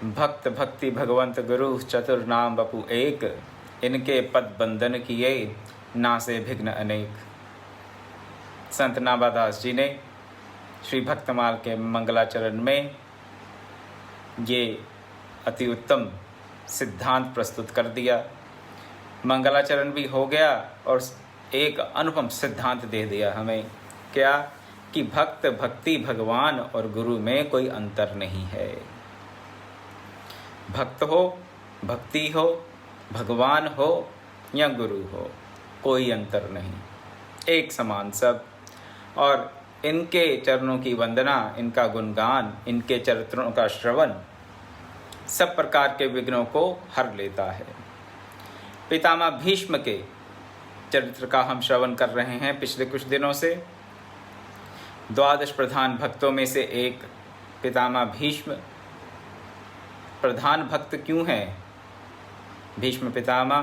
भक्त भक्ति भगवंत गुरु चतुर नाम बपु एक, इनके पद बंदन किए नासे विघ्न अनेक। संत नाभादास जी ने श्री भक्तमाल के मंगलाचरण में ये अति उत्तम सिद्धांत प्रस्तुत कर दिया। मंगलाचरण भी हो गया और एक अनुपम सिद्धांत दे दिया हमें, क्या कि भक्त भक्ति भगवान और गुरु में कोई अंतर नहीं है। भक्त हो, भक्ति हो, भगवान हो या गुरु हो, कोई अंतर नहीं, एक समान सब। और इनके चरणों की वंदना, इनका गुणगान, इनके चरित्रों का श्रवण सब प्रकार के विघ्नों को हर लेता है। पितामह भीष्म के चरित्र का हम श्रवण कर रहे हैं पिछले कुछ दिनों से। 12 प्रधान भक्तों में से एक पितामह भीष्म प्रधान भक्त क्यों हैं? भीष्म पितामह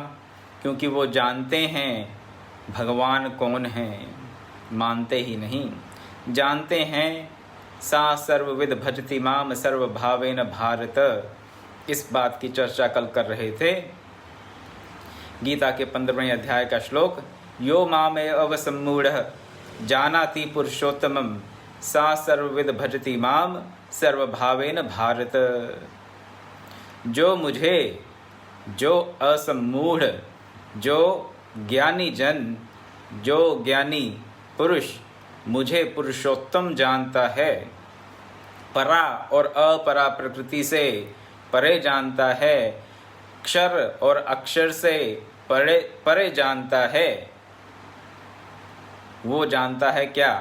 क्योंकि वो जानते हैं भगवान कौन हैं, मानते ही नहीं, जानते हैं। सा सर्वविद भजति माम सर्वभावेन भारत, इस बात की चर्चा कल कर रहे थे। गीता के 15वें अध्याय का श्लोक, यो मामेव सम्मूढ़ः जानाति पुरुषोत्तमं सा सर्वविद भजति माम सर्वभावेन भारत। जो मुझे, जो असम्मूढ़, जो ज्ञानी जन, जो ज्ञानी पुरुष मुझे पुरुषोत्तम जानता है, परा और अपरा प्रकृति से परे जानता है, क्षर और अक्षर से परे जानता है, वो जानता है क्या?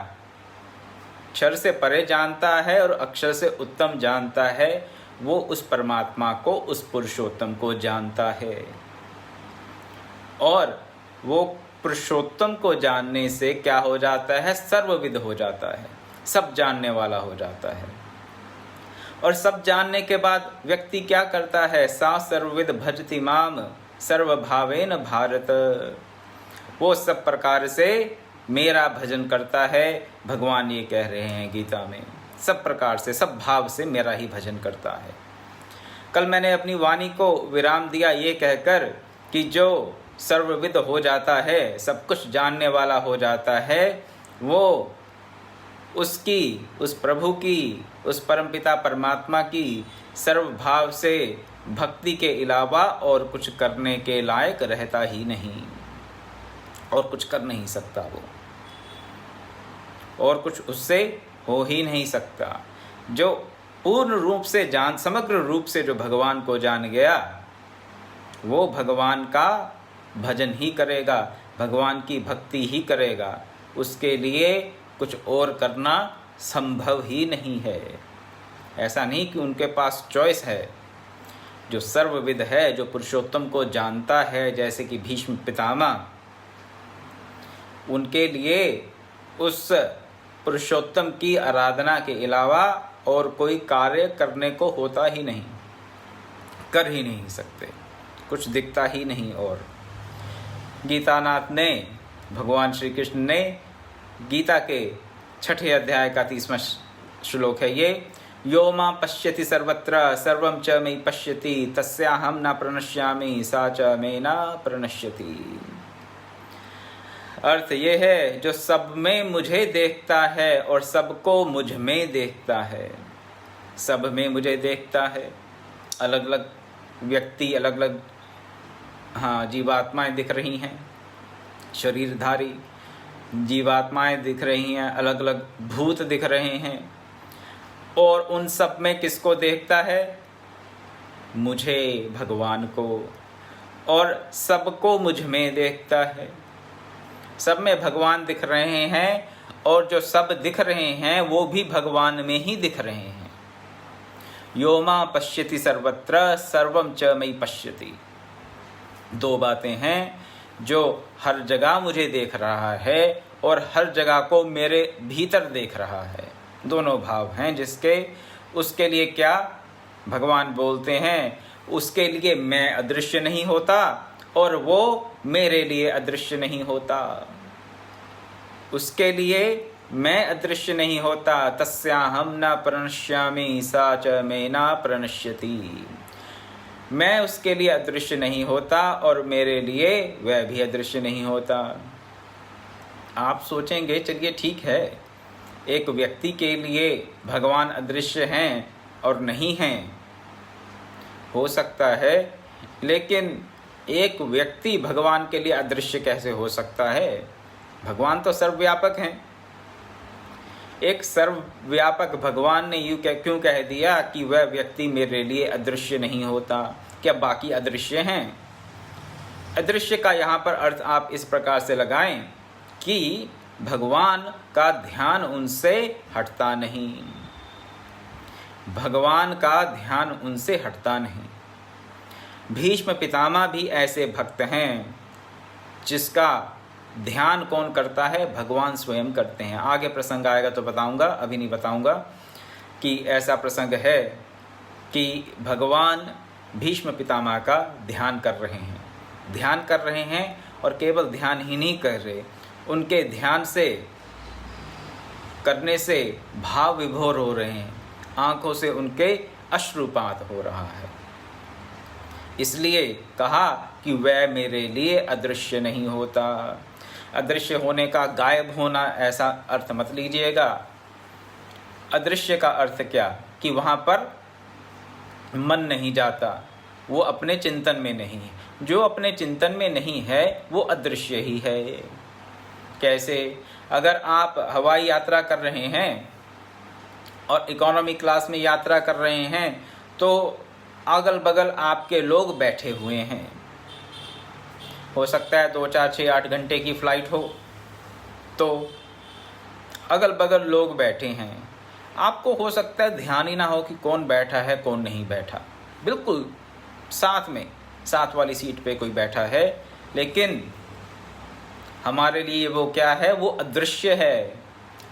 क्षर से परे जानता है और अक्षर से उत्तम जानता है। वो उस परमात्मा को, उस पुरुषोत्तम को जानता है। और वो पुरुषोत्तम को जानने से क्या हो जाता है? सर्वविद हो जाता है, सब जानने वाला हो जाता है। और सब जानने के बाद व्यक्ति क्या करता है? सा सर्वविद भजति माम सर्वभावेन भारत, वो सब प्रकार से मेरा भजन करता है। भगवान ये कह रहे हैं गीता में, सब प्रकार से, सब भाव से मेरा ही भजन करता है। कल मैंने अपनी वाणी को विराम दिया ये कहकर कि जो सर्वविद हो जाता है, सब कुछ जानने वाला हो जाता है, वो उसकी, उस प्रभु की, उस परमपिता परमात्मा की सर्वभाव से भक्ति के अलावा और कुछ करने के लायक रहता ही नहीं, और कुछ कर नहीं सकता वो, और कुछ उससे हो ही नहीं सकता। जो पूर्ण रूप से जान, समग्र रूप से जो भगवान को जान गया, वो भगवान का भजन ही करेगा, भगवान की भक्ति ही करेगा। उसके लिए कुछ और करना संभव ही नहीं है। ऐसा नहीं कि उनके पास चॉइस है। जो सर्वविद है, जो पुरुषोत्तम को जानता है, जैसे कि भीष्म पितामह, उनके लिए उस पुरुषोत्तम की आराधना के अलावा और कोई कार्य करने को होता ही नहीं, कर ही नहीं सकते, कुछ दिखता ही नहीं। और गीतानाथ ने, भगवान श्री कृष्ण ने गीता के 6ठे अध्याय का 30वां श्लोक है ये, यो मां पश्यति सर्वत्र सर्वं च मयि पश्यति तस्याहं न प्रणश्यामि सा च मे न प्रणश्यति। अर्थ ये है, जो सब में मुझे देखता है और सबको मुझ में देखता है। सब में मुझे देखता है, अलग अलग व्यक्ति, अलग अलग जीवात्माएं दिख रही हैं, शरीरधारी जीवात्माएं दिख रही हैं, अलग अलग भूत दिख रहे हैं। और उन सब में किसको देखता है? मुझे, भगवान को। और सबको मुझ में देखता है। सब में भगवान दिख रहे हैं, और जो सब दिख रहे हैं वो भी भगवान में ही दिख रहे हैं। यो मां पश्यति सर्वत्र सर्वं च मयि पश्यति। दो बातें हैं, जो हर जगह मुझे देख रहा है और हर जगह को मेरे भीतर देख रहा है। दोनों भाव हैं जिसके, उसके लिए क्या भगवान बोलते हैं, उसके लिए मैं अदृश्य नहीं होता और वो मेरे लिए अदृश्य नहीं होता। उसके लिए मैं अदृश्य नहीं होता, तस्याहं न प्रणश्यामि सा च मे न प्रणश्यति। मैं उसके लिए अदृश्य नहीं होता और मेरे लिए वह भी अदृश्य नहीं होता। आप सोचेंगे चलिए ठीक है, एक व्यक्ति के लिए भगवान अदृश्य हैं और नहीं हैं, हो सकता है, लेकिन एक व्यक्ति भगवान के लिए अदृश्य कैसे हो सकता है? भगवान तो सर्वव्यापक हैं। एक सर्वव्यापक भगवान ने यूँ क्यों कह दिया कि वह व्यक्ति मेरे लिए अदृश्य नहीं होता? क्या बाकी अदृश्य हैं? अदृश्य का यहाँ पर अर्थ आप इस प्रकार से लगाएं कि भगवान का ध्यान उनसे हटता नहीं, भगवान का ध्यान उनसे हटता नहीं। भीष्म पितामह भी ऐसे भक्त हैं जिसका ध्यान कौन करता है? भगवान स्वयं करते हैं। आगे प्रसंग आएगा तो बताऊंगा, अभी नहीं बताऊंगा कि ऐसा प्रसंग है कि भगवान भीष्म पितामह का ध्यान कर रहे हैं, ध्यान कर रहे हैं और केवल ध्यान ही नहीं कर रहे, उनके ध्यान से करने से भाव विभोर हो रहे हैं, आंखों से उनके अश्रुपात हो रहा है। इसलिए कहा कि वह मेरे लिए अदृश्य नहीं होता। अदृश्य होने का गायब होना ऐसा अर्थ मत लीजिएगा। अदृश्य का अर्थ क्या? कि वहाँ पर मन नहीं जाता, वो अपने चिंतन में नहीं है। जो अपने चिंतन में नहीं है वो अदृश्य ही है। कैसे? अगर आप हवाई यात्रा कर रहे हैं और इकोनॉमी क्लास में यात्रा कर रहे हैं तो अगल बगल आपके लोग बैठे हुए हैं, हो सकता है 2, 4, 6, 8 घंटे की फ्लाइट हो, तो अगल बगल लोग बैठे हैं, आपको हो सकता है ध्यान ही ना हो कि कौन बैठा है कौन नहीं बैठा। बिल्कुल साथ में, साथ वाली सीट पे कोई बैठा है, लेकिन हमारे लिए वो क्या है? वो अदृश्य है।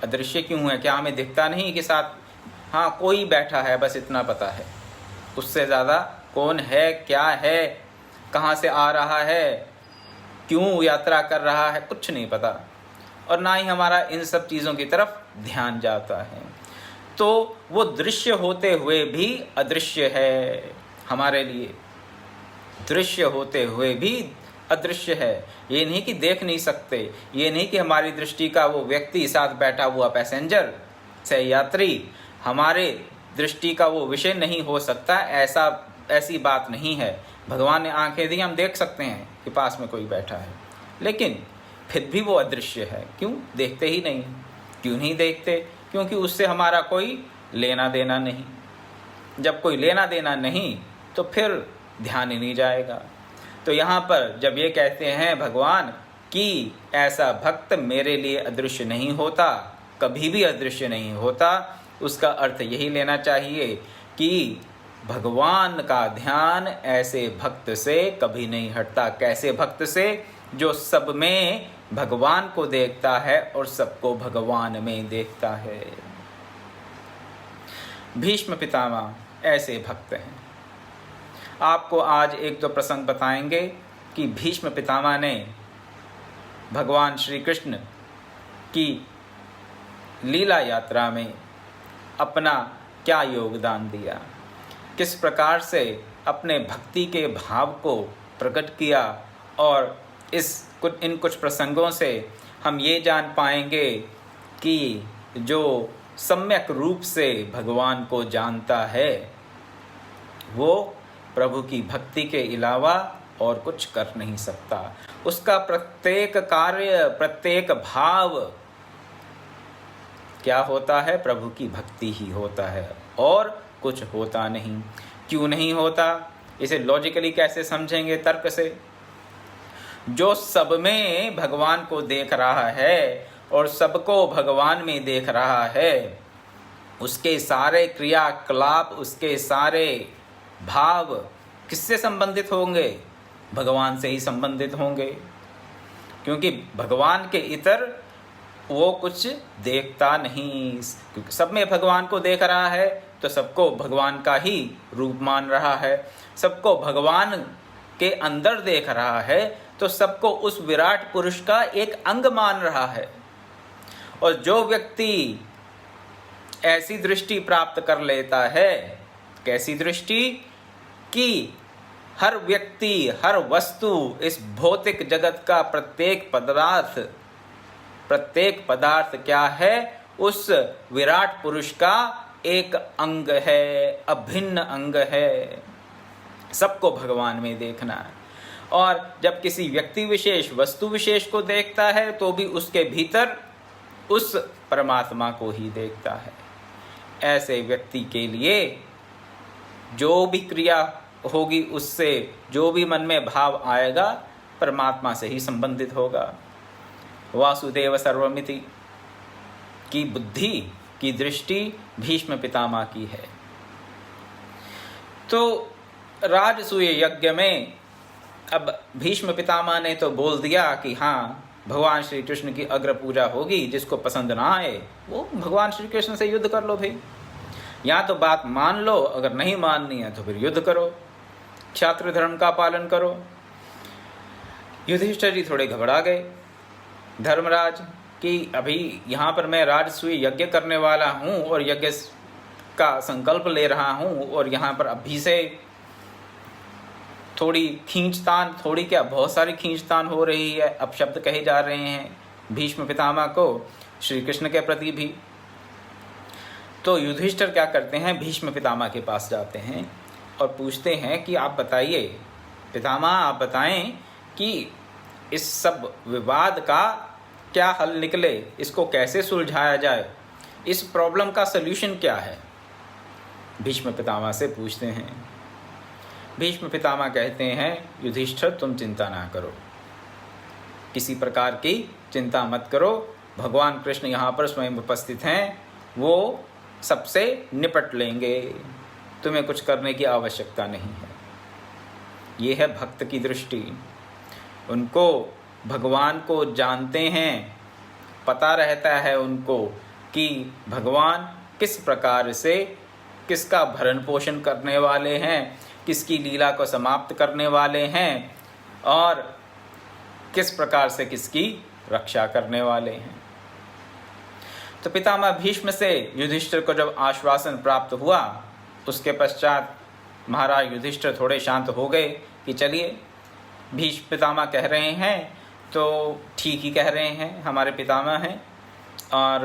अदृश्य क्यों है? क्या हमें दिखता नहीं कि साथ हाँ कोई बैठा है, बस इतना पता है, उससे ज़्यादा कौन है, क्या है, कहाँ से आ रहा है, क्यों यात्रा कर रहा है, कुछ नहीं पता, और ना ही हमारा इन सब चीज़ों की तरफ ध्यान जाता है। तो वो दृश्य होते हुए भी अदृश्य है, हमारे लिए दृश्य होते हुए भी अदृश्य है। ये नहीं कि देख नहीं सकते, ये नहीं कि हमारी दृष्टि का वो व्यक्ति, साथ बैठा हुआ पैसेंजर, सहयात्री हमारे दृष्टि का वो विषय नहीं हो सकता, ऐसी बात नहीं है। भगवान ने आंखें दी, हम देख सकते हैं कि पास में कोई बैठा है, लेकिन फिर भी वो अदृश्य है। क्यों? देखते ही नहीं। क्यों नहीं देखते? क्योंकि उससे हमारा कोई लेना देना नहीं। जब कोई लेना देना नहीं तो फिर ध्यान ही नहीं जाएगा। तो यहाँ पर जब ये कहते हैं भगवान कि ऐसा भक्त मेरे लिए अदृश्य नहीं होता, कभी भी अदृश्य नहीं होता, उसका अर्थ यही लेना चाहिए कि भगवान का ध्यान ऐसे भक्त से कभी नहीं हटता। कैसे भक्त से? जो सब में भगवान को देखता है और सबको भगवान में देखता है। भीष्म पितामह ऐसे भक्त हैं। आपको आज एक दो प्रसंग बताएंगे कि भीष्म पितामह ने भगवान श्री कृष्ण की लीला यात्रा में अपना क्या योगदान दिया, किस प्रकार से अपने भक्ति के भाव को प्रकट किया, और इन कुछ प्रसंगों से हम ये जान पाएंगे कि जो सम्यक रूप से भगवान को जानता है वो प्रभु की भक्ति के अलावा और कुछ कर नहीं सकता। उसका प्रत्येक कार्य, प्रत्येक भाव क्या होता है? प्रभु की भक्ति ही होता है और कुछ होता नहीं। क्यों नहीं होता? इसे लॉजिकली कैसे समझेंगे? तर्क से। जो सब में भगवान को देख रहा है और सबको भगवान में देख रहा है, उसके सारे क्रियाकलाप, उसके सारे भाव किससे संबंधित होंगे? भगवान से ही संबंधित होंगे, क्योंकि भगवान के इतर वो कुछ देखता नहीं। क्योंकि सब में भगवान को देख रहा है तो सबको भगवान का ही रूप मान रहा है, सबको भगवान के अंदर देख रहा है तो सबको उस विराट पुरुष का एक अंग मान रहा है। और जो व्यक्ति ऐसी दृष्टि प्राप्त कर लेता है, कैसी दृष्टि, कि हर व्यक्ति, हर वस्तु, इस भौतिक जगत का प्रत्येक पदार्थ क्या है, उस विराट पुरुष का एक अंग है, अभिन्न अंग है। सबको भगवान में देखना है। और जब किसी व्यक्ति विशेष, वस्तु विशेष को देखता है तो भी उसके भीतर उस परमात्मा को ही देखता है। ऐसे व्यक्ति के लिए जो भी क्रिया होगी, उससे जो भी मन में भाव आएगा, परमात्मा से ही संबंधित होगा। वासुदेव सर्वमिति की बुद्धि की दृष्टि भीष्म पितामह की है। तो राजसूय यज्ञ में अब भीष्म पितामह ने तो बोल दिया कि हाँ, भगवान श्री कृष्ण की अग्र पूजा होगी, जिसको पसंद ना आए वो भगवान श्री कृष्ण से युद्ध कर लो भाई। या तो बात मान लो, अगर नहीं माननी है तो फिर युद्ध करो, क्षात्र धर्म का पालन करो। युधिष्ठिर जी थोड़े घबरा गए, धर्मराज, कि अभी यहाँ पर मैं राजसूय यज्ञ करने वाला हूँ और यज्ञ का संकल्प ले रहा हूँ, और यहाँ पर अभी से थोड़ी खींचतान, थोड़ी क्या बहुत सारी खींचतान हो रही है, अपशब्द कहे जा रहे हैं भीष्म पितामह को श्री कृष्ण के प्रति भी। तो युधिष्ठिर क्या करते हैं, भीष्म पितामह के पास जाते हैं और पूछते हैं कि आप बताइए पितामह, आप बताएं कि इस सब विवाद का क्या हल निकले, इसको कैसे सुलझाया जाए, इस प्रॉब्लम का सल्यूशन क्या है। भीष्म पितामह से पूछते हैं। भीष्म पितामह कहते हैं, युधिष्ठिर तुम चिंता ना करो, किसी प्रकार की चिंता मत करो, भगवान कृष्ण यहाँ पर स्वयं उपस्थित हैं, वो सबसे निपट लेंगे, तुम्हें कुछ करने की आवश्यकता नहीं है। ये है भक्त की दृष्टि। उनको भगवान को जानते हैं, पता रहता है उनको कि भगवान किस प्रकार से किसका भरण पोषण करने वाले हैं, किसकी लीला को समाप्त करने वाले हैं, और किस प्रकार से किसकी रक्षा करने वाले हैं। तो पितामह भीष्म से युधिष्ठिर को जब आश्वासन प्राप्त हुआ, उसके पश्चात महाराज युधिष्ठिर थोड़े शांत हो गए कि चलिए, भीष्म पितामह कह रहे हैं तो ठीक ही कह रहे हैं, हमारे पितामह हैं और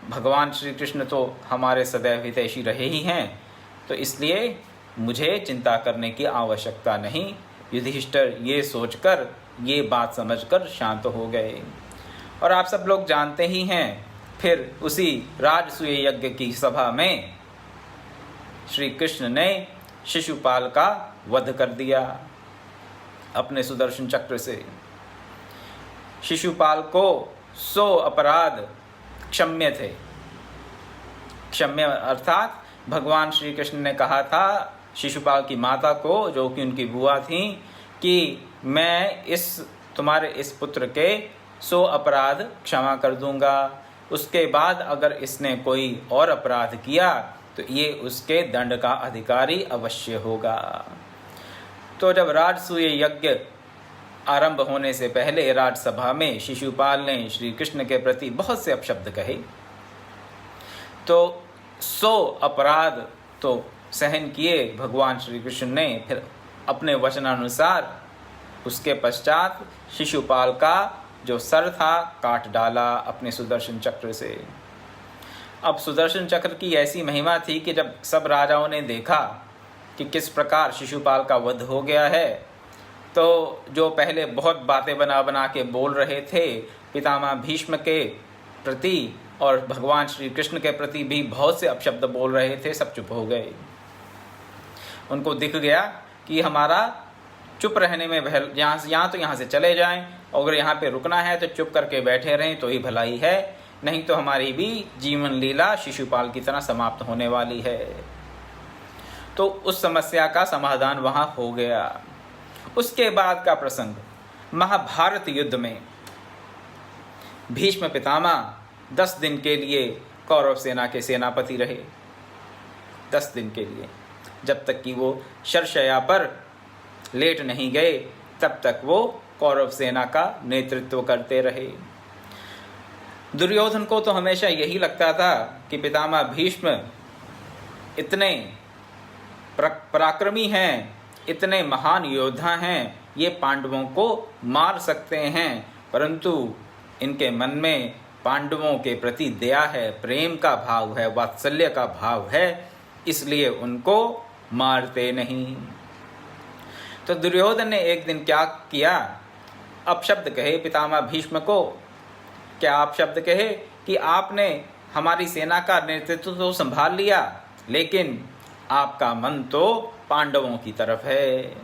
भगवान श्री कृष्ण तो हमारे सदैव हितैषी रहे ही हैं, तो इसलिए मुझे चिंता करने की आवश्यकता नहीं। युधिष्ठिर ये सोचकर, ये बात समझकर शांत हो गए। और आप सब लोग जानते ही हैं, फिर उसी राजसूय यज्ञ की सभा में श्री कृष्ण ने शिशुपाल का वध कर दिया अपने सुदर्शन चक्र से। शिशुपाल को 100 अपराध क्षम्य थे। क्षम्य अर्थात भगवान श्री कृष्ण ने कहा था शिशुपाल की माता को, जो कि उनकी बुआ थी, कि मैं तुम्हारे इस पुत्र के 100 अपराध क्षमा कर दूंगा, उसके बाद अगर इसने कोई और अपराध किया तो ये उसके दंड का अधिकारी अवश्य होगा। तो जब राजसूय यज्ञ आरंभ होने से पहले राजसभा में शिशुपाल ने श्री कृष्ण के प्रति बहुत से अपशब्द कहे, तो 100 अपराध तो सहन किए भगवान श्री कृष्ण ने। फिर अपने वचनानुसार उसके पश्चात शिशुपाल का जो सर था काट डाला अपने सुदर्शन चक्र से। अब सुदर्शन चक्र की ऐसी महिमा थी कि जब सब राजाओं ने देखा कि किस प्रकार शिशुपाल का वध हो गया है, तो जो पहले बहुत बातें बना के बोल रहे थे पितामह भीष्म के प्रति और भगवान श्री कृष्ण के प्रति भी बहुत से अपशब्द बोल रहे थे, सब चुप हो गए। उनको दिख गया कि हमारा चुप रहने में यहाँ से चले जाएं, अगर यहाँ पे रुकना है तो चुप करके बैठे रहें तो ही भलाई है, नहीं तो हमारी भी जीवन लीला शिशुपाल की तरह समाप्त होने वाली है। तो उस समस्या का समाधान वहाँ हो गया। उसके बाद का प्रसंग, महाभारत युद्ध में भीष्म पितामह 10 दिन के लिए कौरव सेना के सेनापति रहे। 10 दिन के लिए, जब तक कि वो शरशय्या पर लेट नहीं गए तब तक वो कौरव सेना का नेतृत्व करते रहे। दुर्योधन को तो हमेशा यही लगता था कि पितामह भीष्म इतने पराक्रमी हैं, इतने महान योद्धा हैं, ये पांडवों को मार सकते हैं, परंतु इनके मन में पांडवों के प्रति दया है, प्रेम का भाव है, वात्सल्य का भाव है, इसलिए उनको मारते नहीं। तो दुर्योधन ने एक दिन क्या किया, अपशब्द कहे पितामह भीष्म को। क्या अपशब्द कहे कि आपने हमारी सेना का नेतृत्व तो संभाल लिया, लेकिन आपका मन तो पांडवों की तरफ है,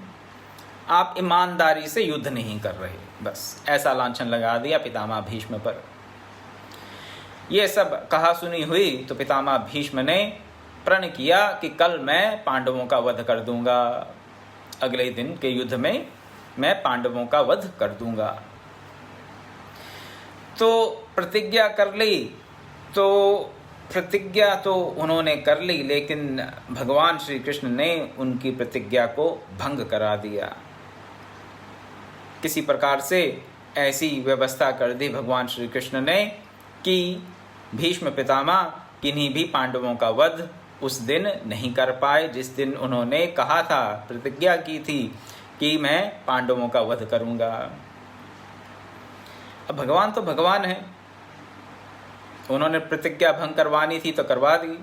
आप ईमानदारी से युद्ध नहीं कर रहे। बस ऐसा लांछन लगा दिया पितामह भीष्म पर। यह सब कहा सुनी हुई तो पितामह भीष्म ने प्रण किया कि कल मैं पांडवों का वध कर दूंगा, अगले दिन के युद्ध में मैं पांडवों का वध कर दूंगा। तो प्रतिज्ञा कर ली, तो प्रतिज्ञा तो उन्होंने कर ली, लेकिन भगवान श्री कृष्ण ने उनकी प्रतिज्ञा को भंग करा दिया। किसी प्रकार से ऐसी व्यवस्था कर दी भगवान श्री कृष्ण ने कि भीष्म पितामह किन्हीं भी पांडवों का वध उस दिन नहीं कर पाए, जिस दिन उन्होंने कहा था, प्रतिज्ञा की थी कि मैं पांडवों का वध करूंगा। अब भगवान तो भगवान है, उन्होंने प्रतिज्ञा भंग करवानी थी तो करवा दी,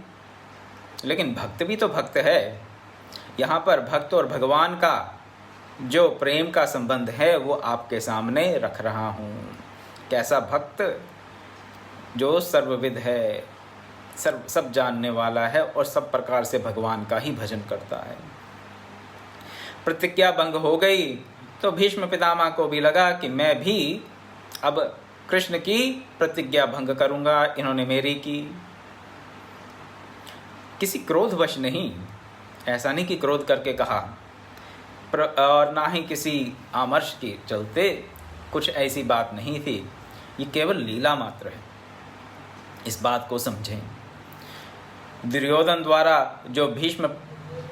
लेकिन भक्त भी तो भक्त है। यहाँ पर भक्त और भगवान का जो प्रेम का संबंध है वो आपके सामने रख रहा हूँ। कैसा भक्त, जो सर्वविद है, सब जानने वाला है और सब प्रकार से भगवान का ही भजन करता है। प्रतिज्ञा भंग हो गई तो भीष्म पितामह को भी लगा कि मैं भी अब कृष्ण की प्रतिज्ञा भंग करूंगा, इन्होंने मेरी की। किसी क्रोधवश नहीं, ऐसा नहीं कि क्रोध करके कहा, और ना ही किसी आमर्श के चलते, कुछ ऐसी बात नहीं थी, ये केवल लीला मात्र है। इस बात को समझें। दुर्योधन द्वारा जो भीष्म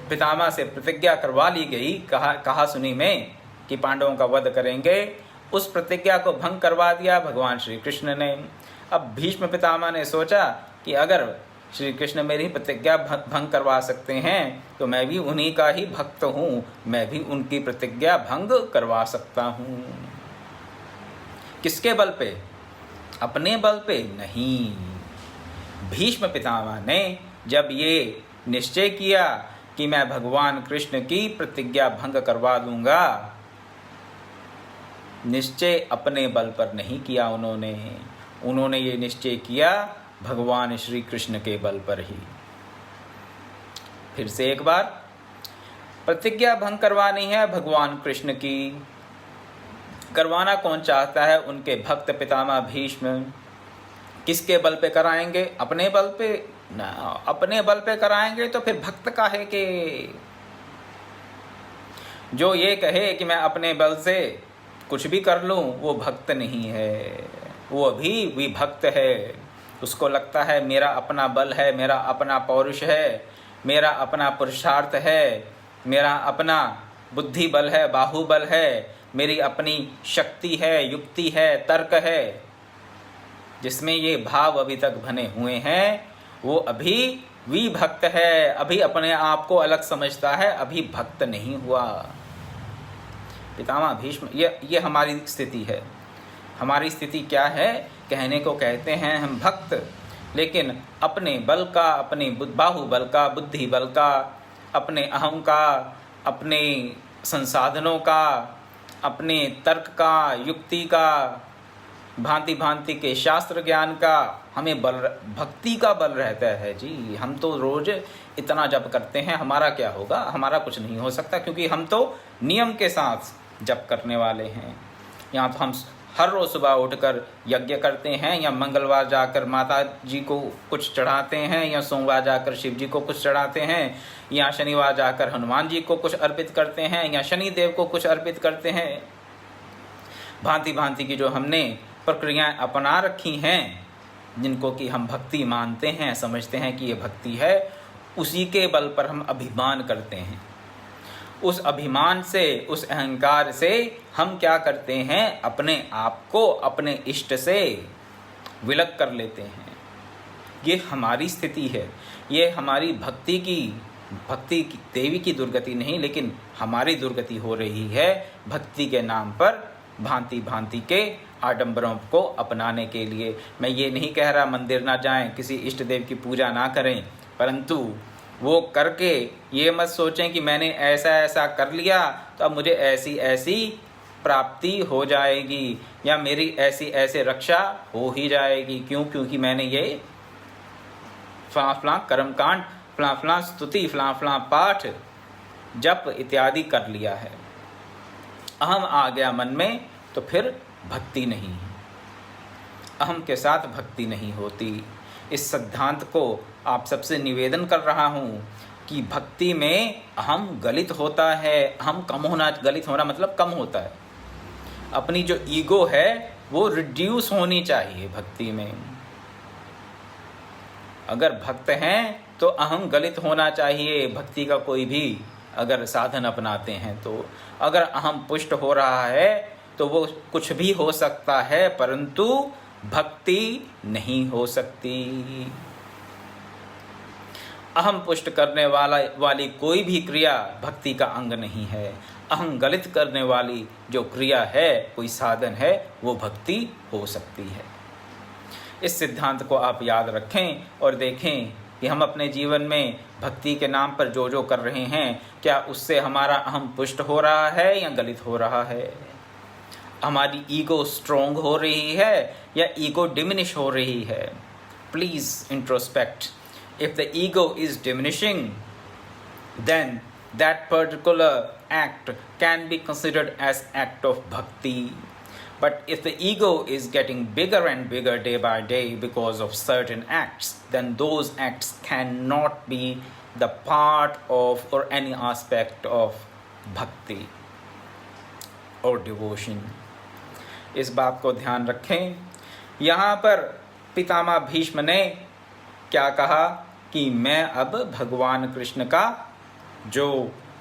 पितामह से प्रतिज्ञा करवा ली गई कहा सुनी में कि पांडवों का वध करेंगे, उस प्रतिज्ञा को भंग करवा दिया भगवान श्री कृष्ण ने। अब भीष्म पितामह ने सोचा कि अगर श्री कृष्ण मेरी प्रतिज्ञा भंग करवा सकते हैं तो मैं भी उन्हीं का ही भक्त हूँ, मैं भी उनकी प्रतिज्ञा भंग करवा सकता हूँ। किसके बल पे? अपने बल पे नहीं। भीष्म पितामह ने जब ये निश्चय किया कि मैं भगवान कृष्ण की प्रतिज्ञा भंग करवा दूंगा, निश्चय अपने बल पर नहीं किया उन्होंने ये निश्चय किया भगवान श्री कृष्ण के बल पर ही। फिर से एक बार, प्रतिज्ञा भंग करवानी है भगवान कृष्ण की। करवाना कौन चाहता है? उनके भक्त पितामह भीष्म। किसके बल पे कराएंगे? अपने बल पे ना, अपने बल पे कराएंगे तो फिर भक्त काहे के? जो ये कहे कि मैं अपने बल से कुछ भी कर लूं, वो भक्त नहीं है, वो अभी विभक्त है। उसको लगता है मेरा अपना बल है, मेरा अपना पौरुष है, मेरा अपना पुरुषार्थ है, मेरा अपना बुद्धि बल है, बाहुबल है, मेरी अपनी शक्ति है, युक्ति है, तर्क है। जिसमें ये भाव अभी तक बने हुए हैं वो अभी विभक्त है, अभी अपने आप को अलग समझता है, अभी भक्त नहीं हुआ। पितामह भीष्म, ये हमारी स्थिति है। हमारी स्थिति क्या है? कहने को कहते हैं हम भक्त, लेकिन अपने बल का, अपने बाहुबल का, बुद्धि बल का, अपने अहम का, अपने संसाधनों का, अपने तर्क का, युक्ति का, भांति भांति के शास्त्र ज्ञान का हमें बल, भक्ति का बल रहता है जी। हम तो रोज इतना जप करते हैं, हमारा क्या होगा? हमारा कुछ नहीं हो सकता, क्योंकि हम तो नियम के साथ जप करने वाले हैं। यहाँ तो हम हर रोज सुबह उठकर यज्ञ करते हैं, या मंगलवार जाकर माता जी को कुछ चढ़ाते हैं, या सोमवार जाकर शिव जी को कुछ चढ़ाते हैं, या शनिवार जाकर हनुमान जी को कुछ अर्पित करते हैं, या शनि देव को कुछ अर्पित करते हैं। भांति भांति की जो हमने प्रक्रियाएं अपना रखी हैं, जिनको कि हम भक्ति मानते हैं, समझते हैं कि ये भक्ति है, उसी के बल पर हम अभिमान करते हैं। उस अभिमान से, उस अहंकार से हम क्या करते हैं? अपने आप को अपने इष्ट से विलग कर लेते हैं। ये हमारी स्थिति है, ये हमारी भक्ति की देवी की दुर्गति नहीं, लेकिन हमारी दुर्गति हो रही है भक्ति के नाम पर भांति भांति के आडंबरों को अपनाने के लिए। मैं ये नहीं कह रहा मंदिर ना जाएं, किसी इष्ट देव की पूजा ना करें, परंतु वो करके ये मत सोचें कि मैंने ऐसा ऐसा कर लिया तो अब मुझे ऐसी ऐसी प्राप्ति हो जाएगी या मेरी ऐसी ऐसे रक्षा हो ही जाएगी। क्यों? क्योंकि मैंने ये फलां कर्मकांड, फलां स्तुति, फलां पाठ, जप इत्यादि कर लिया है। अहम आ गया मन में तो फिर भक्ति नहीं, अहम के साथ भक्ति नहीं होती। इस सिद्धांत को आप सबसे निवेदन कर रहा हूँ कि भक्ति में अहम गलित होता है। अहम कम होना, गलित होना मतलब कम होता है। अपनी जो ईगो है वो रिड्यूस होनी चाहिए भक्ति में। अगर भक्त हैं तो अहम गलित होना चाहिए। भक्ति का कोई भी अगर साधन अपनाते हैं तो अगर अहम पुष्ट हो रहा है तो वो कुछ भी हो सकता है, परंतु भक्ति नहीं हो सकती। अहम पुष्ट करने वाली कोई भी क्रिया भक्ति का अंग नहीं है। अहम गलित करने वाली जो क्रिया है, कोई साधन है, वो भक्ति हो सकती है। इस सिद्धांत को आप याद रखें और देखें कि हम अपने जीवन में भक्ति के नाम पर जो कर रहे हैं, क्या उससे हमारा अहम पुष्ट हो रहा है या गलित हो रहा है? हमारी ईगो स्ट्रोंग हो रही है या ईगो डिमिनिश हो रही है? Please introspect. If the ego is diminishing, then that particular act can be considered as act of bhakti. But if the ego is getting bigger and bigger day by day because of certain acts, then those acts cannot be the part of or any aspect of bhakti or devotion. इस बात को ध्यान रखें। यहाँ पर पितामह भीष्म ने क्या कहा कि मैं अब भगवान कृष्ण का जो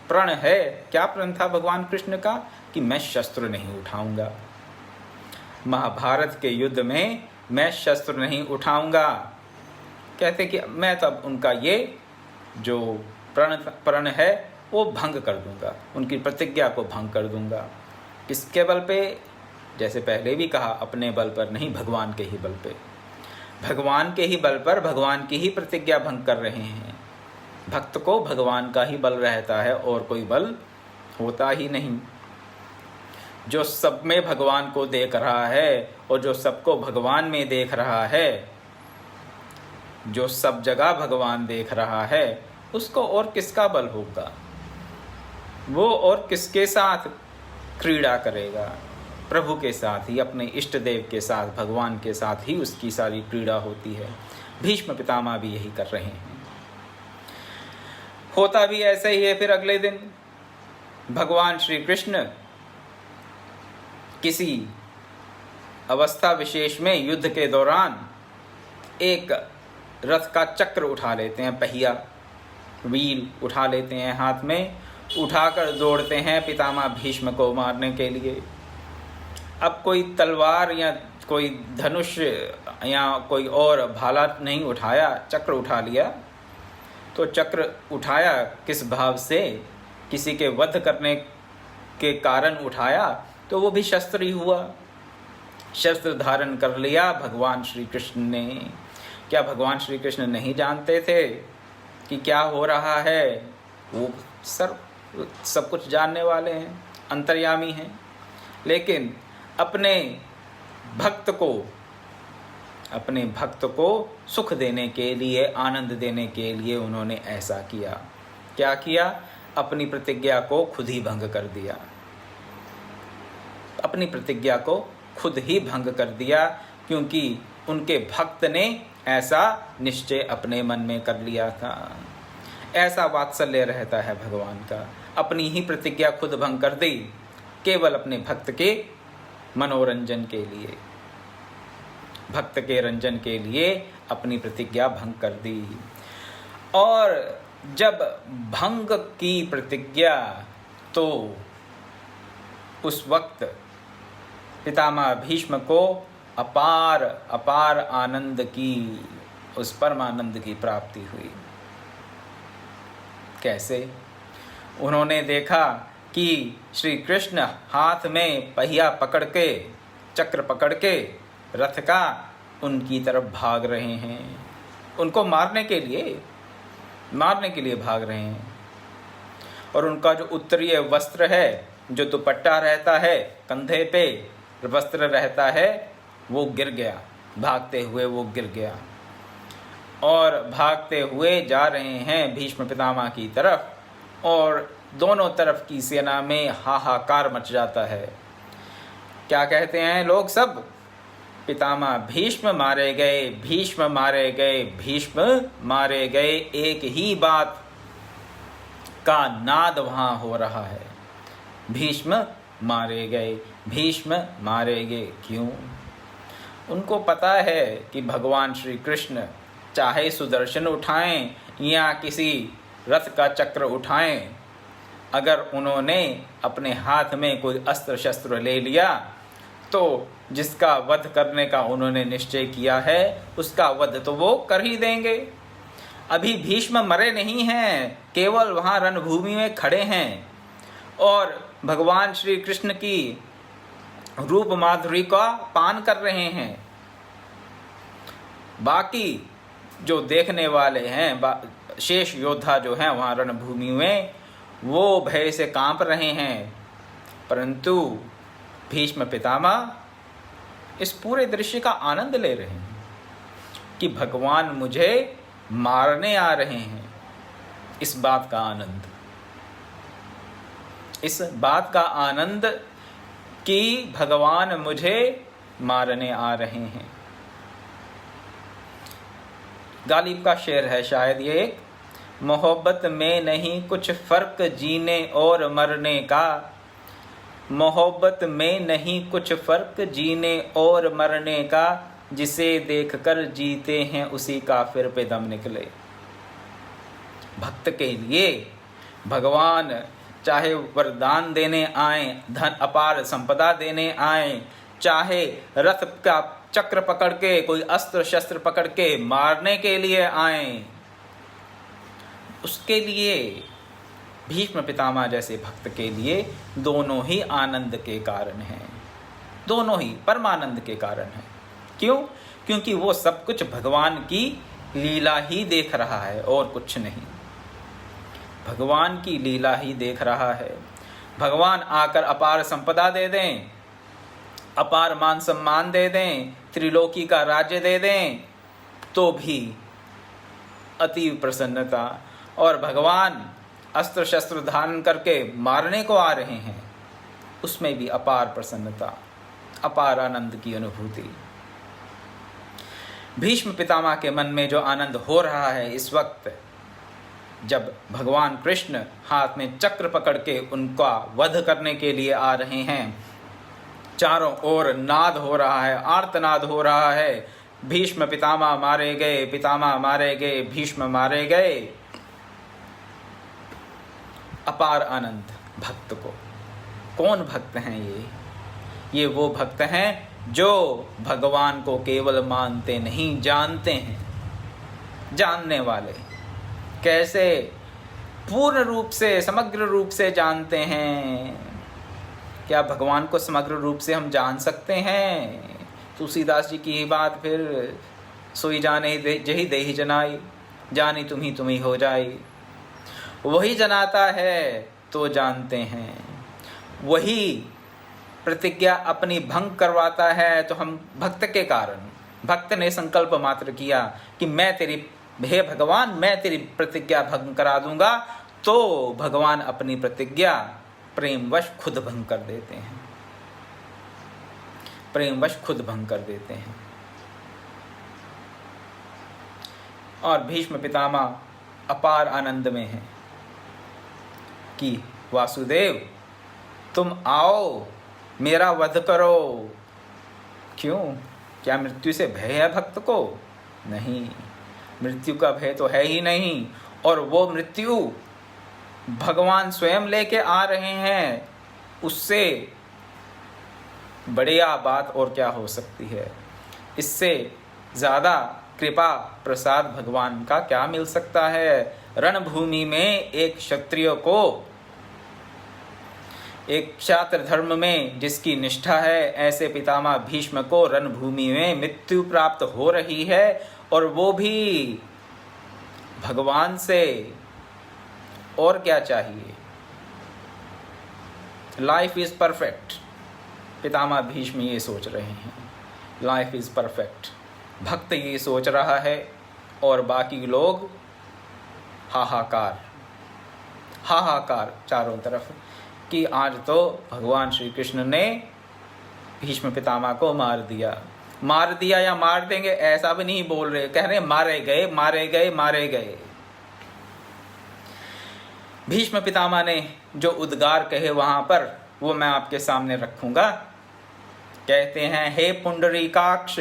प्रण है, क्या प्रण था भगवान कृष्ण का? कि मैं शस्त्र नहीं उठाऊंगा। महाभारत के युद्ध में मैं शस्त्र नहीं उठाऊंगा। कहते कि मैं तब उनका ये जो प्रण है वो भंग कर दूंगा, उनकी प्रतिज्ञा को भंग कर दूंगा। किसके बल पे? जैसे पहले भी कहा, अपने बल पर नहीं, भगवान के ही बल पे। भगवान के ही बल पर भगवान की ही प्रतिज्ञा भंग कर रहे हैं। भक्त को भगवान का ही बल रहता है और कोई बल होता ही नहीं। जो सब में भगवान को देख रहा है और जो सबको भगवान में देख रहा है, जो सब जगह भगवान देख रहा है, उसको और किसका बल होगा? वो और किसके साथ क्रीड़ा करेगा? प्रभु के साथ ही, अपने इष्ट देव के साथ, भगवान के साथ ही उसकी सारी क्रीड़ा होती है। भीष्म पितामह भी यही कर रहे हैं। होता भी ऐसे ही है। फिर अगले दिन भगवान श्री कृष्ण किसी अवस्था विशेष में युद्ध के दौरान एक रथ का चक्र उठा लेते हैं, पहिया, व्हील उठा लेते हैं हाथ में, उठाकर दौड़ते हैं पितामह भीष्म को मारने के लिए। अब कोई तलवार या कोई धनुष या कोई और भाला नहीं उठाया, चक्र उठा लिया। तो चक्र उठाया किस भाव से? किसी के वध करने के कारण उठाया, तो वो भी शस्त्र ही हुआ। शस्त्र धारण कर लिया भगवान श्री कृष्ण ने। क्या भगवान श्री कृष्ण नहीं जानते थे कि क्या हो रहा है? वो सब कुछ जानने वाले हैं, अंतर्यामी हैं। लेकिन अपने भक्त को सुख देने के लिए, आनंद देने के लिए उन्होंने ऐसा किया। क्या किया? अपनी प्रतिज्ञा को खुद ही भंग कर दिया। अपनी प्रतिज्ञा को खुद ही भंग कर दिया, क्योंकि उनके भक्त ने ऐसा निश्चय अपने मन में कर लिया था। ऐसा वात्सल्य रहता है भगवान का। अपनी ही प्रतिज्ञा खुद भंग कर दी, केवल अपने भक्त के मनोरंजन के लिए, भक्त के रंजन के लिए अपनी प्रतिज्ञा भंग कर दी। और जब भंग की प्रतिज्ञा, तो उस वक्त पितामह भीष्म को अपार अपार आनंद की, उस परमानंद की प्राप्ति हुई। कैसे? उन्होंने देखा कि श्री कृष्ण हाथ में पहिया पकड़ के, चक्र पकड़ के रथ का उनकी तरफ भाग रहे हैं, उनको मारने के लिए भाग रहे हैं। और उनका जो उत्तरीय वस्त्र है, जो दुपट्टा रहता है, कंधे पे वस्त्र रहता है, वो गिर गया, भागते हुए वो गिर गया। और भागते हुए जा रहे हैं भीष्म पितामह की तरफ, और दोनों तरफ की सेना में हाहाकार मच जाता है। क्या कहते हैं लोग सब? पितामह भीष्म मारे गए, भीष्म मारे गए, भीष्म मारे गए। एक ही बात का नाद वहां हो रहा है, भीष्म मारे गए, भीष्म मारे गए। क्यों? उनको पता है कि भगवान श्री कृष्ण चाहे सुदर्शन उठाएं या किसी रथ का चक्र उठाएं, अगर उन्होंने अपने हाथ में कोई अस्त्र शस्त्र ले लिया तो जिसका वध करने का उन्होंने निश्चय किया है, उसका वध तो वो कर ही देंगे। अभी भीष्म मरे नहीं हैं, केवल वहां रणभूमि में खड़े हैं और भगवान श्री कृष्ण की रूप माधुरी का पान कर रहे हैं। बाकी जो देखने वाले हैं, शेष योद्धा जो हैं वहां रणभूमि में, वो भय से कांप रहे हैं। परंतु भीष्म पितामह इस पूरे दृश्य का आनंद ले रहे हैं कि भगवान मुझे मारने आ रहे हैं। इस बात का आनंद, इस बात का आनंद कि भगवान मुझे मारने आ रहे हैं। गालिब का शेर है शायद ये एक, मोहब्बत में नहीं कुछ फर्क जीने और मरने का, मोहब्बत में नहीं कुछ फर्क जीने और मरने का, जिसे देखकर जीते हैं उसी काफिर पे दम निकले। भक्त के लिए भगवान चाहे वरदान देने आए, धन अपार संपदा देने आए, चाहे रथ का चक्र पकड़ के, कोई अस्त्र शस्त्र पकड़ के मारने के लिए आए, उसके लिए भीष्म पितामह जैसे भक्त के लिए दोनों ही आनंद के कारण हैं, दोनों ही परमानंद के कारण हैं। क्यों? क्योंकि वो सब कुछ भगवान की लीला ही देख रहा है और कुछ नहीं। भगवान की लीला ही देख रहा है। भगवान आकर अपार संपदा दे दें, अपार मान सम्मान दे दें, त्रिलोकी का राज्य दे दें, तो भी अतीव प्रसन्नता। और भगवान अस्त्र शस्त्र धारण करके मारने को आ रहे हैं, उसमें भी अपार प्रसन्नता, अपार आनंद की अनुभूति। भीष्म पितामह के मन में जो आनंद हो रहा है इस वक्त, जब भगवान कृष्ण हाथ में चक्र पकड़ के उनका वध करने के लिए आ रहे हैं, चारों ओर नाद हो रहा है, आर्तनाद हो रहा है, भीष्म पितामह मारे गए, पितामह मारे गए, भीष्म मारे गए। अपार आनंद भक्त को। कौन भक्त हैं ये वो भक्त हैं जो भगवान को केवल मानते नहीं, जानते हैं। जानने वाले कैसे? पूर्ण रूप से, समग्र रूप से जानते हैं। क्या भगवान को समग्र रूप से हम जान सकते हैं? तुलसीदास जी की ही बात फिर, सोई जाने जही देहि जनाई, जानी तुम्ही हो जाई। वही जनाता है तो जानते हैं, वही प्रतिज्ञा अपनी भंग करवाता है तो हम भक्त के कारण, भक्त ने संकल्प मात्र किया कि मैं तेरी, हे भगवान मैं तेरी प्रतिज्ञा भंग करा दूंगा, तो भगवान अपनी प्रतिज्ञा प्रेमवश खुद भंग कर देते हैं, प्रेमवश खुद भंग कर देते हैं। और भीष्म पितामह अपार आनंद में हैं कि वासुदेव तुम आओ, मेरा वध करो। क्यों? क्या मृत्यु से भय है भक्त को? नहीं, मृत्यु का भय तो है ही नहीं। और वो मृत्यु भगवान स्वयं लेके आ रहे हैं, उससे बढ़िया बात और क्या हो सकती है। इससे ज़्यादा कृपा प्रसाद भगवान का क्या मिल सकता है। रणभूमि में एक क्षत्रिय को, एक क्षात्र धर्म में जिसकी निष्ठा है, ऐसे पितामह भीष्म को रणभूमि में मृत्यु प्राप्त हो रही है, और वो भी भगवान से। और क्या चाहिए। Life is perfect. पितामह भीष्म ये सोच रहे हैं, लाइफ इज परफेक्ट। भक्त ये सोच रहा है, और बाकी लोग हाहाकार चारों तरफ कि आज तो भगवान श्री कृष्ण ने भीष्म पितामह को मार दिया या मार देंगे, ऐसा भी नहीं बोल रहे, कह रहे मारे गए। भीष्म पितामह ने जो उद्गार कहे वहां पर, वो मैं आपके सामने रखूंगा। कहते हैं, हे पुंडरीकाक्ष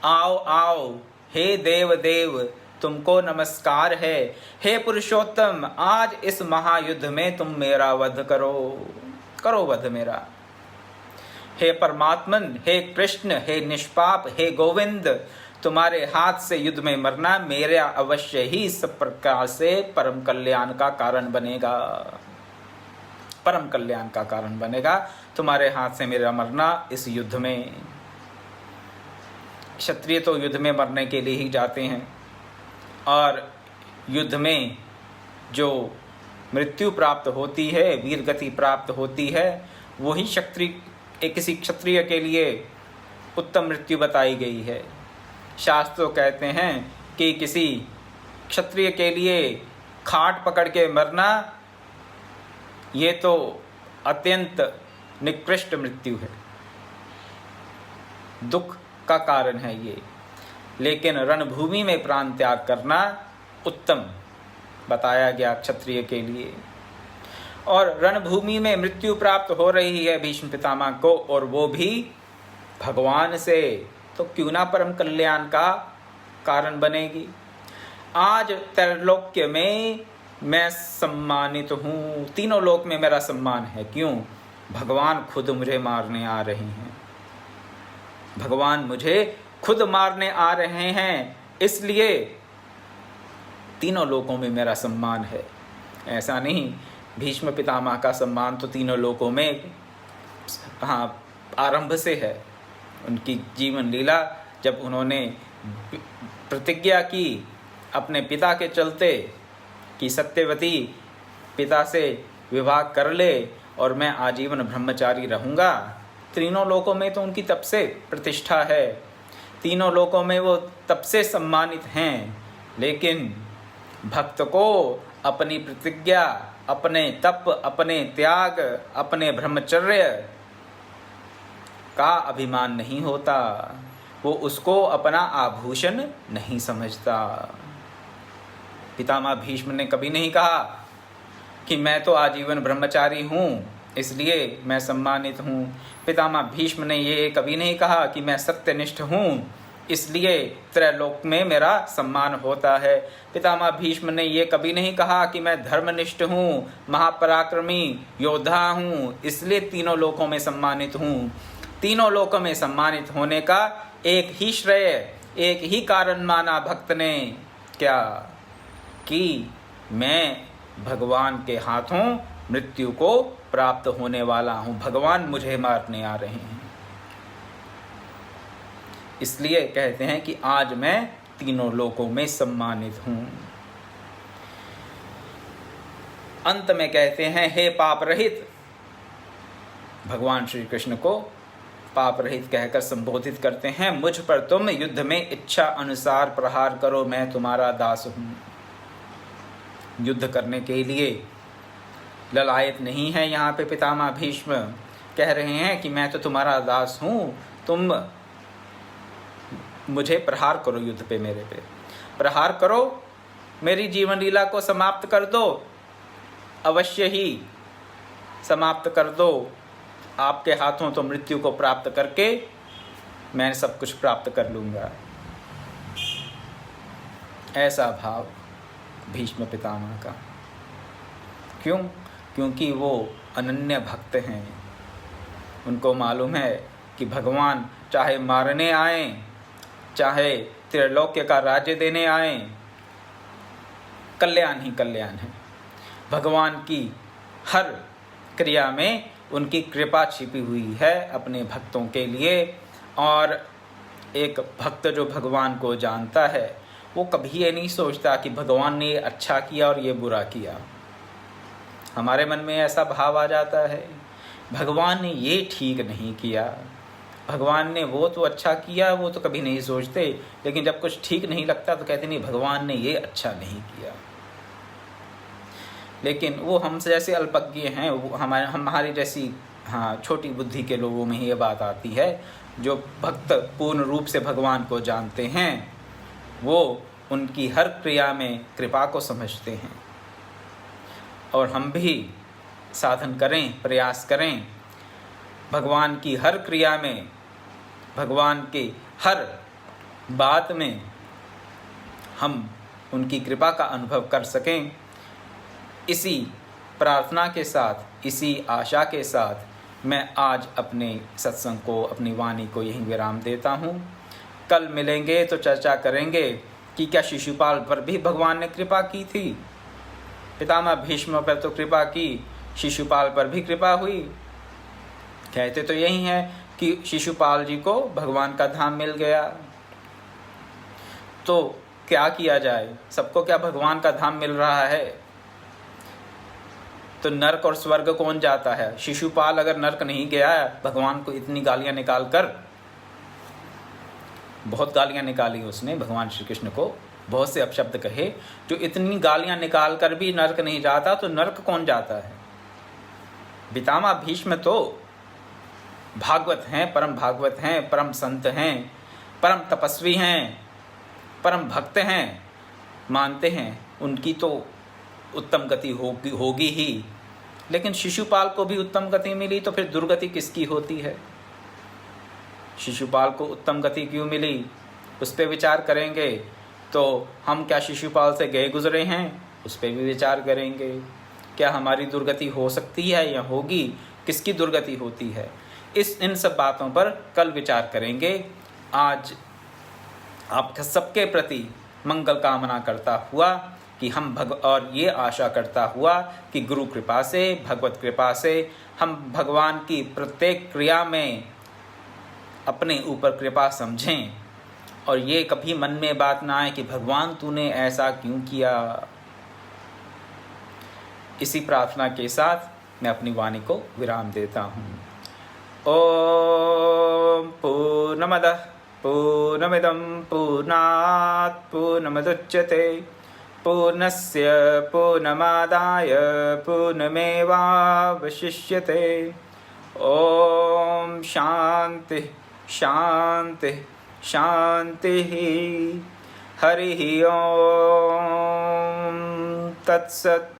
आओ, हे देव तुमको नमस्कार है। हे पुरुषोत्तम, आज इस महायुद्ध में तुम मेरा वध करो वध मेरा। हे परमात्मन, हे कृष्ण, हे निष्पाप, हे गोविंद, तुम्हारे हाथ से युद्ध में मरना मेरा अवश्य ही सब प्रकार से परम कल्याण का कारण बनेगा। तुम्हारे हाथ से मेरा मरना इस युद्ध में। क्षत्रिय तो युद्ध में मरने के लिए ही जाते हैं, और युद्ध में जो मृत्यु प्राप्त होती है, वीर गति प्राप्त होती है, वही किसी क्षत्रिय के लिए उत्तम मृत्यु बताई गई है। शास्त्र कहते हैं कि किसी क्षत्रिय के लिए खाट पकड़ के मरना ये तो अत्यंत निकृष्ट मृत्यु है, दुख का कारण है ये। लेकिन रणभूमि में प्राण त्याग करना उत्तम बताया गया क्षत्रिय के लिए। और रणभूमि में मृत्यु प्राप्त हो रही है भीष्म पितामह को, और वो भी भगवान से, तो क्यों ना परम कल्याण का कारण बनेगी। आज त्रैलोक्य में मैं सम्मानित हूँ, तीनों लोक में मेरा सम्मान है। क्यों? भगवान खुद मुझे मारने आ रहे हैं, इसलिए तीनों लोकों में मेरा सम्मान है। ऐसा नहीं, भीष्म पितामह का सम्मान तो तीनों लोकों में आरंभ से है। उनकी जीवन लीला, जब उन्होंने प्रतिज्ञा की अपने पिता के चलते कि सत्यवती पिता से विवाह कर ले और मैं आजीवन ब्रह्मचारी रहूँगा, तीनों लोकों में तो उनकी तब से प्रतिष्ठा है, तीनों लोकों में वो तब से सम्मानित हैं। लेकिन भक्त को अपनी प्रतिज्ञा, अपने तप, अपने त्याग, अपने ब्रह्मचर्य का अभिमान नहीं होता, वो उसको अपना आभूषण नहीं समझता। पितामह भीष्म ने कभी नहीं कहा कि मैं तो आजीवन ब्रह्मचारी हूँ इसलिए मैं सम्मानित हूँ। पितामह भीष्म ने ये कभी नहीं कहा कि मैं सत्यनिष्ठ हूँ इसलिए त्रैलोक में मेरा सम्मान होता है। पितामह भीष्म ने ये कभी नहीं कहा कि मैं धर्मनिष्ठ हूँ, महापराक्रमी योद्धा हूँ इसलिए तीनों लोकों में सम्मानित हूँ। तीनों लोकों में सम्मानित होने का एक ही श्रेय, एक ही कारण माना भक्त ने, क्या? कि मैं भगवान के हाथों मृत्यु को प्राप्त होने वाला हूँ, भगवान मुझे मारने आ रहे हैं। इसलिए कहते हैं कि आज मैं तीनों लोकों में सम्मानित हूँ। अंत में कहते हैं, हे पाप रहित, भगवान श्री कृष्ण को पाप रहित कहकर संबोधित करते हैं। मुझ पर तुम युद्ध में इच्छा अनुसार प्रहार करो, मैं तुम्हारा दास हूँ। युद्ध करने के लिए ललायत नहीं है। यहाँ पे पितामह भीष्म कह रहे हैं कि मैं तो तुम्हारा दास हूँ, तुम मुझे प्रहार करो, युद्ध पे मेरे पे प्रहार करो, मेरी जीवन लीला को समाप्त कर दो, अवश्य ही समाप्त कर दो। आपके हाथों तो मृत्यु को प्राप्त करके मैं सब कुछ प्राप्त कर लूँगा। ऐसा भाव भीष्म पितामह का। क्यों? क्योंकि वो अनन्य भक्त हैं। उनको मालूम है कि भगवान चाहे मारने आए चाहे त्रिलोक्य का राज्य देने आए, कल्याण ही कल्याण है। भगवान की हर क्रिया में उनकी कृपा छिपी हुई है अपने भक्तों के लिए। और एक भक्त जो भगवान को जानता है वो कभी ये नहीं सोचता कि भगवान ने ये अच्छा किया और ये बुरा किया। हमारे मन में ऐसा भाव आ जाता है, भगवान ने ये ठीक नहीं किया, भगवान ने वो तो अच्छा किया, वो तो कभी नहीं सोचते। लेकिन जब कुछ ठीक नहीं लगता तो कहते नहीं भगवान ने ये अच्छा नहीं किया। लेकिन वो हमसे जैसे अल्पज्ञ हैं, वो हमारी जैसी छोटी बुद्धि के लोगों में ही ये बात आती है। जो भक्त पूर्ण रूप से भगवान को जानते हैं वो उनकी हर क्रिया में कृपा को समझते हैं। और हम भी साधन करें, प्रयास करें, भगवान की हर क्रिया में, भगवान की हर बात में हम उनकी कृपा का अनुभव कर सकें। इसी प्रार्थना के साथ, इसी आशा के साथ मैं आज अपने सत्संग को, अपनी वाणी को यहीं विराम देता हूँ। कल मिलेंगे तो चर्चा करेंगे कि क्या शिशुपाल पर भी भगवान ने कृपा की थी। पितामह भीष्म पर तो कृपा की, शिशुपाल पर भी कृपा हुई। कहते तो यही है कि शिशुपाल जी को भगवान का धाम मिल गया। तो क्या किया जाए, सबको क्या भगवान का धाम मिल रहा है? तो नरक और स्वर्ग कौन जाता है? शिशुपाल अगर नरक नहीं गया भगवान को इतनी गालियां निकाल कर, बहुत गालियां निकाली उसने भगवान श्री कृष्ण को, बहुत से अपशब्द कहे, जो इतनी गालियां निकाल कर भी नरक नहीं जाता तो नरक कौन जाता है? पितामह भीष्म तो भागवत हैं, परम भागवत हैं, परम संत हैं, परम तपस्वी हैं, परम भक्त हैं, मानते हैं उनकी तो उत्तम गति होगी ही। लेकिन शिशुपाल को भी उत्तम गति मिली तो फिर दुर्गति किसकी होती है? शिशुपाल को उत्तम गति क्यों मिली, उस पर विचार करेंगे। तो हम क्या शिशुपाल से गए गुजरे हैं, उस पर भी विचार करेंगे। क्या हमारी दुर्गति हो सकती है या होगी, किसकी दुर्गति होती है, इन सब बातों पर कल विचार करेंगे। आज आप सबके प्रति मंगल कामना करता हुआ कि हम और ये आशा करता हुआ कि गुरु कृपा से, भगवत कृपा से हम भगवान की प्रत्येक क्रिया में अपने ऊपर कृपा समझें और ये कभी मन में बात ना आए कि भगवान तूने ऐसा क्यों किया। इसी प्रार्थना के साथ मैं अपनी वाणी को विराम देता हूँ। ओम पूर्णमदः पूर्णमिदं पूर्णात् पूर्णमुदच्यते पूर्णस्य पूर्णमादाय पूर्णमेवावशिष्यते। ओम शांति शांति शांति। हरि ओम तत्सत्।